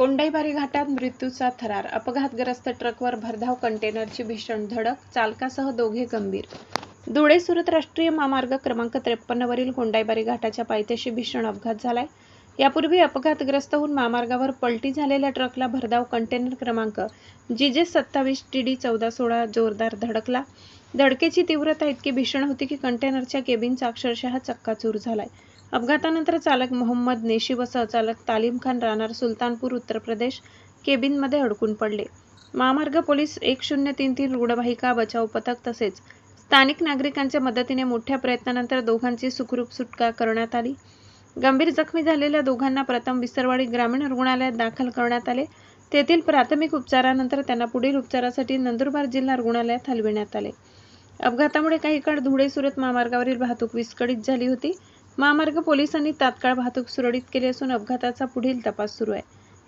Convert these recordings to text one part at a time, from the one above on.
कोंडाईबारी घाटात मृत्यूचा थरार, अपघातग्रस्त ट्रकवर भरधाव कंटेनरची भीषण धडक, चालकासह दोघे गंभीर. धुळे सुरत राष्ट्रीय महामार्ग क्रमांक 53 वरील कोंडाईबारी घाटाच्या पायथ्याशी भीषण अपघात झालाय. यापूर्वी अपघातग्रस्त होऊन महामार्गावर पलटी झालेल्या ट्रकला भरधाव कंटेनर क्रमांक GJ27 TD 1416 जोरदार धडकला. धडकेची तीव्रता इतकी भीषण होती की कंटेनरच्या केबिनचा अक्षरशः चक्काचूर झालाय. अपघातानंतर चालक मोहम्मद नेशी व सहचालक तालीम खान राहणार सुलतानपूर उत्तर प्रदेश केबिनमध्ये अडकून पडले. महामार्ग पोलीस 1033 रुग्णवाहिका बचाव पथक तसेच स्थानिक नागरिकांच्या मदतीने मोठ्या प्रयत्नानंतर दोघांची सुखरूप सुटका करण्यात आली. गंभीर जखमी झालेल्या दोघांना प्रथम विसरवाडी ग्रामीण रुग्णालयात दाखल करण्यात आले. तेथील प्राथमिक उपचारानंतर त्यांना पुढील उपचारासाठी नंदुरबार जिल्हा रुग्णालयात हलविण्यात आले. अपघातामुळे काही काळ धुळे सुरत महामार्गावरील वाहतूक विस्कळीत झाली होती. महामार्ग पोलिसांनी तात्काळ वाहतूक सुरळीत केली असून अपघाताचा पुढील तपास सुरू आहे.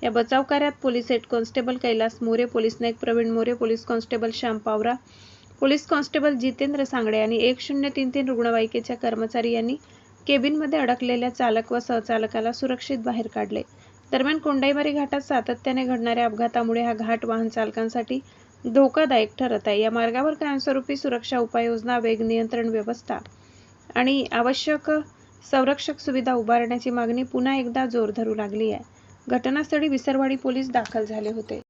या बचाव कार्यात police head constable Kailas More, police naik Pravin More, police constable Shyam Pawara, police constable Jitendra Sangde आणि 1033 रुग्णवाहिकेच्या कर्मचारी यांनी केबिनमध्ये अडकलेल्या चालक व सहचालकाला सुरक्षित बाहेर काढले. दरम्यान कोंडाईबारी घाटात सातत्याने घडणाऱ्या अपघातामुळे हा घाट वाहन चालकांसाठी धोकादायक ठरत आहे. या मार्गावर कायमस्वरूपी सुरक्षा उपाययोजना, वेग नियंत्रण व्यवस्था आणि आवश्यक संरक्षक सुविधा उभारण्याची मागणी पुन्हा एकदा जोर धरू लागली आहे. घटनास्थळी विसरवाडी पोलीस दाखल झाले होते.